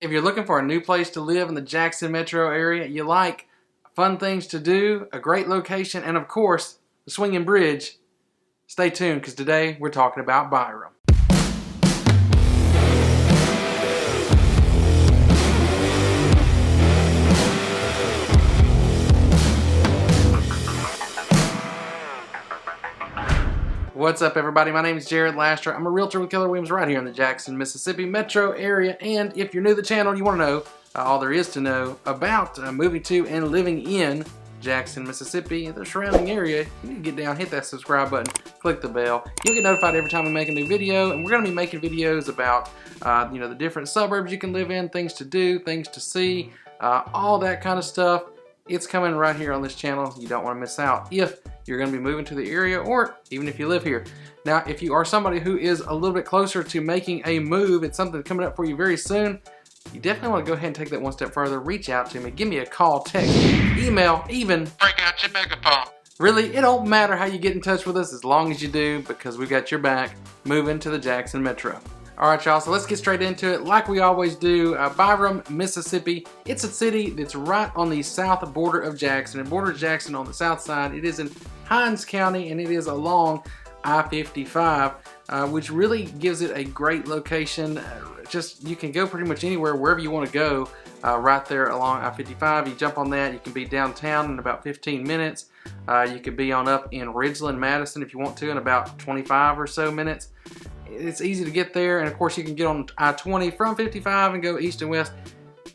If you're looking for a new place to live in the Jackson metro area, you like fun things to do, a great location, and of course, the swinging bridge, stay tuned because today we're talking about Byram. What's up, everybody? My name is Jared Laster. I'm a realtor with Keller Williams right here in the Jackson, Mississippi metro area. And if you're new to the channel, you want to know all there is to know about moving to and living in Jackson, Mississippi, and the surrounding area, you need to get down, hit that subscribe button, click the bell. You'll get notified every time we make a new video. And we're going to be making videos about the different suburbs you can live in, things to do, things to see, all that kind of stuff. It's coming right here on this channel. You don't want to miss out if you're going to be moving to the area or even if you live here. Now, if you are somebody who is a little bit closer to making a move, it's something coming up for you very soon, you definitely want to go ahead and take that one step further. Reach out to me. Give me a call, text, email, even break out your megaphone. Really, it don't matter how you get in touch with us as long as you do, because we got your back moving to the Jackson Metro. Alright, y'all, so let's get straight into it like we always do. Byram, Mississippi. It's a city that's right on the south border of Jackson. It borders Jackson on the south side. It is in Hinds County, and it is along I-55, which really gives it a great location. You can go pretty much anywhere, wherever you want to go, right there along I-55. You jump on that, you can be downtown in about 15 minutes. You could be on up in Ridgeland, Madison if you want to in about 25 or so minutes. It's easy to get there, and of course you can get on I-20 from 55 and go east and west.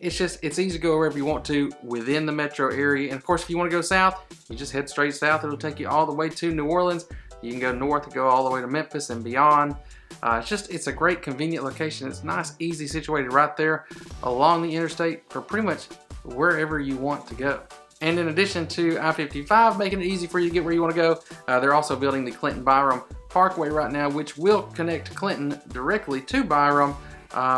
It's easy to go wherever you want to within the metro area. And of course, if you want to go south, you just head straight south. It'll take you all the way to New Orleans. You can go north and go all the way to Memphis and beyond. It's a great convenient location. It's nice, easy situated right there along the interstate for pretty much wherever you want to go. And in addition to I-55 making it easy for you to get where you want to go, they're also building the Clinton-Byram Parkway right now, which will connect Clinton directly to Byram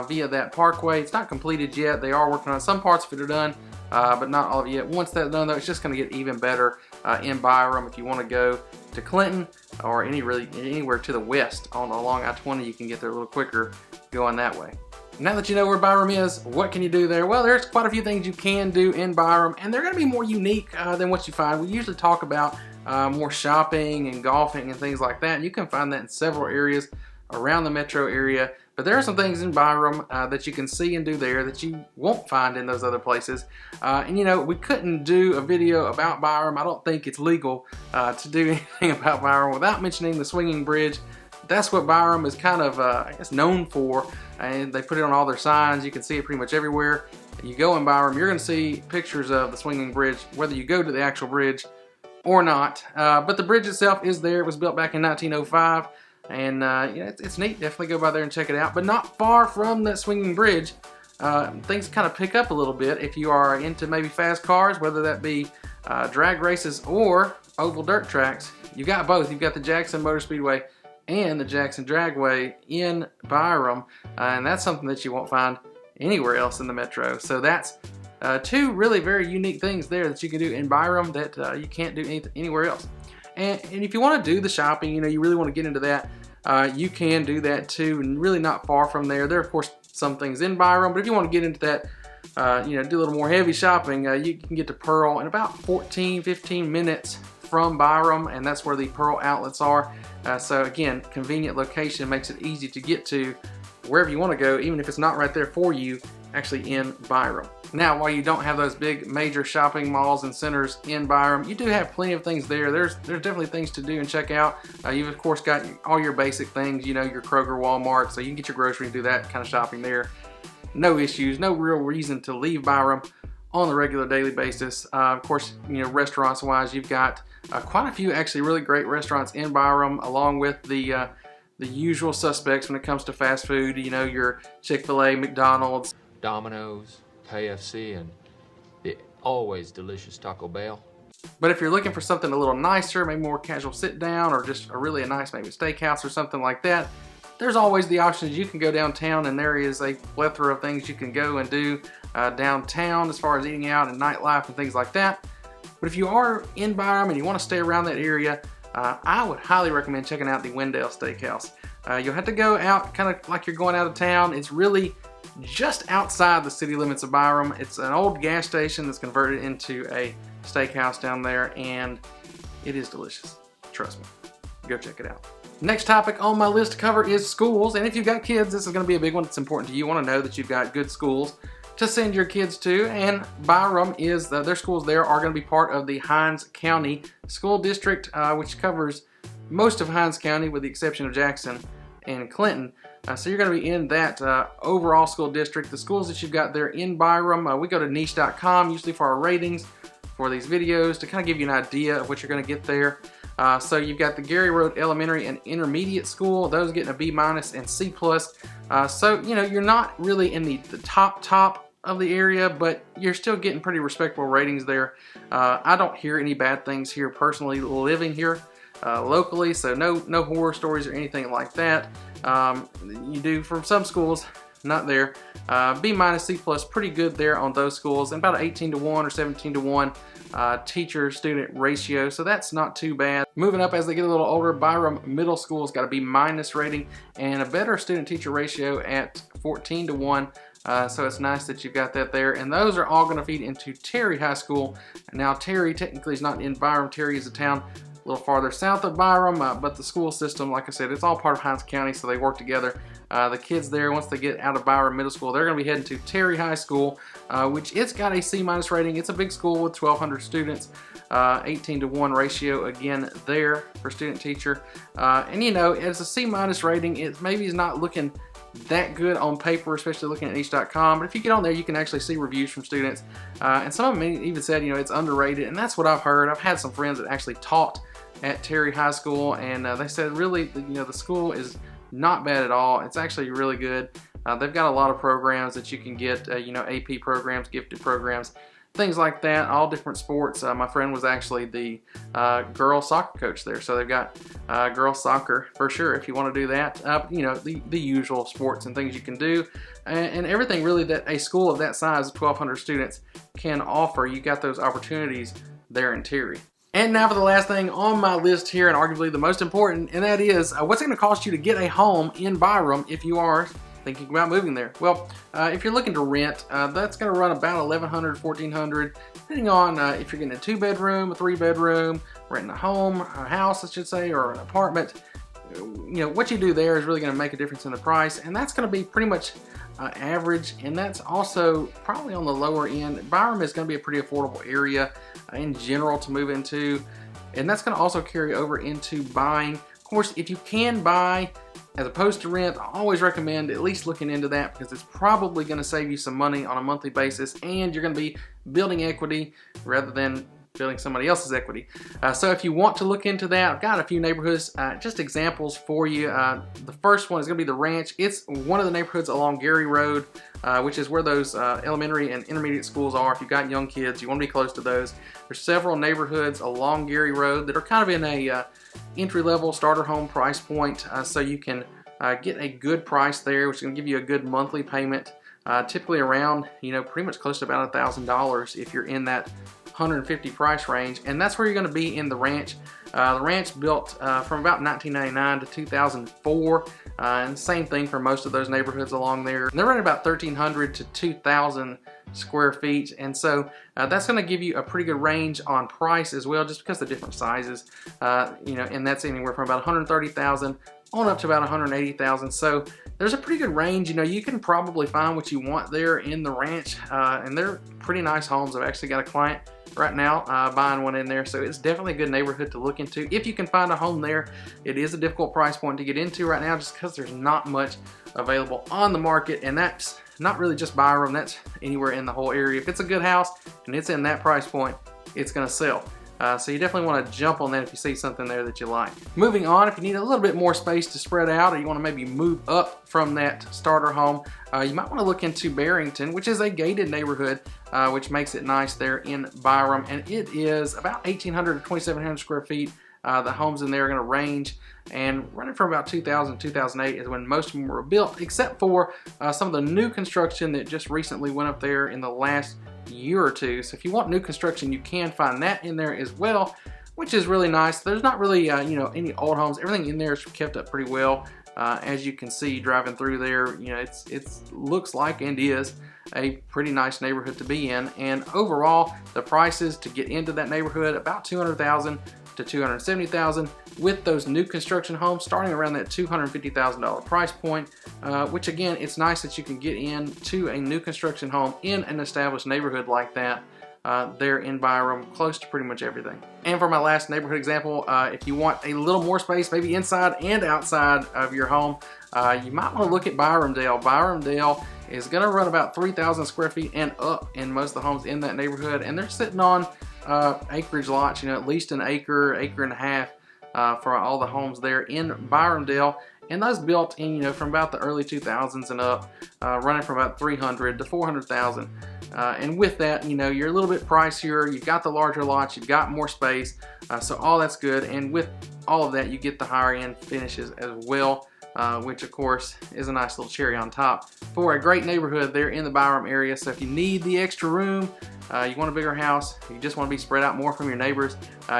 via that parkway. It's not completed yet. They are working on some parts of it are done, but not all of it yet. Once that's done, though, it's just going to get even better in Byram. If you want to go to Clinton or anywhere to the west along I-20, you can get there a little quicker going that way. Now that you know where Byram is, what can you do there? Well, there's quite a few things you can do in Byram, and they're going to be more unique than what you find. We usually talk about more shopping and golfing and things like that. And you can find that in several areas around the metro area. But there are some things in Byram that you can see and do there that you won't find in those other places. We couldn't do a video about Byram. I don't think it's legal to do anything about Byram without mentioning the swinging bridge. That's what Byram is kind of, known for. And they put it on all their signs. You can see it pretty much everywhere. You go in Byram, you're going to see pictures of the swinging bridge, whether you go to the actual bridge or not. But the bridge itself is there. It was built back in 1905. And it's neat. Definitely go by there and check it out. But not far from that swinging bridge, things kind of pick up a little bit if you are into maybe fast cars, whether that be drag races or oval dirt tracks. You've got both. You've got the Jackson Motor Speedway and the Jackson Dragway in Byram, and that's something that you won't find anywhere else in the metro. So that's two really very unique things there that you can do in Byram that you can't do anywhere else. And if you want to do the shopping, you really want to get into that, you can do that too, and really not far from there. There are, of course, some things in Byram, but if you want to get into that, do a little more heavy shopping, you can get to Pearl in about 15 minutes from Byram, and that's where the Pearl outlets are. So again, convenient location, makes it easy to get to wherever you want to go, even if it's not right there for you, actually in Byram. Now, while you don't have those big major shopping malls and centers in Byram, you do have plenty of things there. There's definitely things to do and check out. You've of course got all your basic things, your Kroger, Walmart, so you can get your groceries and do that kind of shopping there. No issues, no real reason to leave Byram on a regular daily basis. Of course, restaurants wise, you've got quite a few actually really great restaurants in Byram, along with the usual suspects when it comes to fast food. Your Chick-fil-A, McDonald's, Domino's, KFC, and the always delicious Taco Bell. But if you're looking for something a little nicer, maybe more casual sit down, or just a really nice maybe steakhouse or something like that, there's always the options. You can go downtown, and there is a plethora of things you can go and do downtown as far as eating out and nightlife and things like that. But if you are in Byram and you want to stay around that area, I would highly recommend checking out the Wendell Steakhouse. You'll have to go out kind of like you're going out of town. It's really just outside the city limits of Byram. It's an old gas station that's converted into a steakhouse down there, and it is delicious. Trust me. Go check it out. Next topic on my list to cover is schools, and if you've got kids, this is going to be a big one. It's important to you. You want to know that you've got good schools to send your kids to, and Byram is, their schools there are going to be part of the Hinds County School District, which covers most of Hinds County with the exception of Jackson and Clinton. So you're going to be in that overall school district. The schools that you've got there in Byram, we go to niche.com usually for our ratings for these videos to kind of give you an idea of what you're going to get there. So you've got the Gary Road Elementary and Intermediate School, those getting a B- and C+. So, you know, you're not really in the top of the area, but you're still getting pretty respectable ratings there. I don't hear any bad things here personally living here locally, so no horror stories or anything like that. You do from some schools, not there. B-, C+, pretty good there on those schools, and about an 18-to-1 or 17-to-1 teacher-student ratio, so that's not too bad. Moving up as they get a little older, Byram Middle School's got a B- rating and a better student-teacher ratio at 14-to-1. So it's nice that you've got that there, and those are all going to feed into Terry High School. Now Terry technically is not in Byram. Terry is a town a little farther south of Byram, but the school system, like I said, it's all part of Hinds County, so they work together. The kids there, once they get out of Byram Middle School, they're going to be heading to Terry High School, which it's got a C- rating. It's a big school with 1,200 students, 18-to-1 ratio again there for student teacher. And you know, as a C- rating, it maybe is not looking that good on paper, especially looking at niche.com, but if you get on there, you can actually see reviews from students, and some of them even said, you know, it's underrated, and that's what I've heard. I've had some friends that actually taught at Terry High School, and they said really, you know, the school is not bad at all. It's actually really good. They've got a lot of programs that you can get, you know, AP programs, gifted programs, things like that, all different sports. My friend was actually the girls soccer coach there, so they've got girls soccer for sure if you want to do that. You know, the usual sports and things you can do, and everything really that a school of that size, 1,200 students, can offer. You got those opportunities there in Terry. And now for the last thing on my list here, and arguably the most important, and that is what's it going to cost you to get a home in Byram if you are thinking about moving there. Well, if you're looking to rent, that's going to run about $1,100, $1,400, depending on if you're getting a 2-bedroom, a 3-bedroom, renting a home, a house, I should say, or an apartment. You know, what you do there is really going to make a difference in the price, and that's going to be pretty much average, and that's also probably on the lower end. Byram is going to be a pretty affordable area in general to move into, and that's going to also carry over into buying. Of course, if you can buy as opposed to rent, I always recommend at least looking into that, because it's probably going to save you some money on a monthly basis, and you're going to be building equity rather than building somebody else's equity. So if you want to look into that, I've got a few neighborhoods, just examples for you. The first one is going to be the Ranch. It's one of the neighborhoods along Gary Road, which is where those elementary and intermediate schools are. If you've got young kids, you want to be close to those. There's several neighborhoods along Gary Road that are kind of in a entry-level starter home price point, so you can get a good price there, which is going to give you a good monthly payment, typically around, you know, pretty much close to about $1,000 if you're in that 150 price range, and that's where you're going to be in the Ranch. The Ranch built from about 1999 to 2004, and same thing for most of those neighborhoods along there. And they're running about 1,300 to 2,000 square feet, and so that's going to give you a pretty good range on price as well, just because of the different sizes. You know, and that's anywhere from about 130,000 on up to about 180,000. So there's a pretty good range. You know, you can probably find what you want there in the Ranch, and they're pretty nice homes. I've actually got a client right now buying one in there, so it's definitely a good neighborhood to look into if you can find a home there. It is a difficult price point to get into right now, just because there's not much available on the market, and that's not really just Byram, that's anywhere in the whole area. If it's a good house and it's in that price point, it's going to sell. So you definitely want to jump on that if you see something there that you like. Moving on, if you need a little bit more space to spread out, or you want to maybe move up from that starter home, you might want to look into Barrington, which is a gated neighborhood, which makes it nice there in Byram, and it is about 1,800 to 2,700 square feet. The homes in there are going to range, and running from about 2000 to 2008 is when most of them were built, except for some of the new construction that just recently went up there in the last year or two. So if you want new construction, you can find that in there as well, which is really nice. There's not really you know, any old homes. Everything in there is kept up pretty well. As you can see driving through there, you know, it looks like and is a pretty nice neighborhood to be in. And overall, the prices to get into that neighborhood, about $200,000 to $270,000, with those new construction homes starting around that $250,000 price point, which again, it's nice that you can get into a new construction home in an established neighborhood like that. There in Byram, close to pretty much everything. And for my last neighborhood example, if you want a little more space, maybe inside and outside of your home, you might want to look at Byramdale. Byramdale is going to run about 3,000 square feet and up in most of the homes in that neighborhood, and they're sitting on acreage lots, you know, at least an acre, acre and a half for all the homes there in Byramdale. And those built in, you know, from about the early 2000s and up, running from about 300 to 400,000. And with that, you know, you're a little bit pricier. You've got the larger lots, you've got more space, so all that's good. And with all of that, you get the higher end finishes as well, which of course is a nice little cherry on top for a great neighborhood there in the Byram area. So if you need the extra room, you want a bigger house, you just want to be spread out more from your neighbors,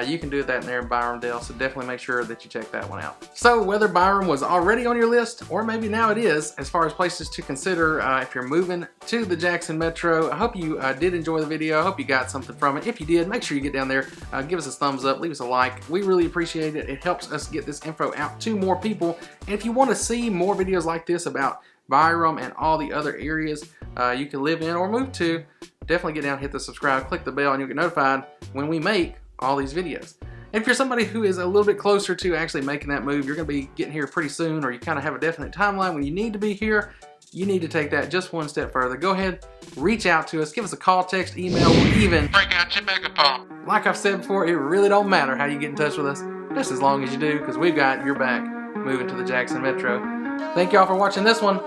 you can do that there in Byramdale, so definitely make sure that you check that one out. So whether Byram was already on your list, or maybe now it is, as far as places to consider if you're moving to the Jackson Metro, I hope you did enjoy the video. I hope you got something from it. If you did, make sure you get down there, give us a thumbs up, leave us a like. We really appreciate it. It helps us get this info out to more people. And if you want to see more videos like this about Byram and all the other areas you can live in or move to, definitely get down, hit the subscribe, click the bell, and you'll get notified when we make all these videos. And if you're somebody who is a little bit closer to actually making that move, you're going to be getting here pretty soon, or you kind of have a definite timeline when you need to be here, you need to take that just one step further. Go ahead, reach out to us, give us a call, text, email, or even break out your megaphone. Like I've said before, it really don't matter how you get in touch with us, just as long as you do, because we've got your back moving to the Jackson Metro. Thank y'all for watching this one.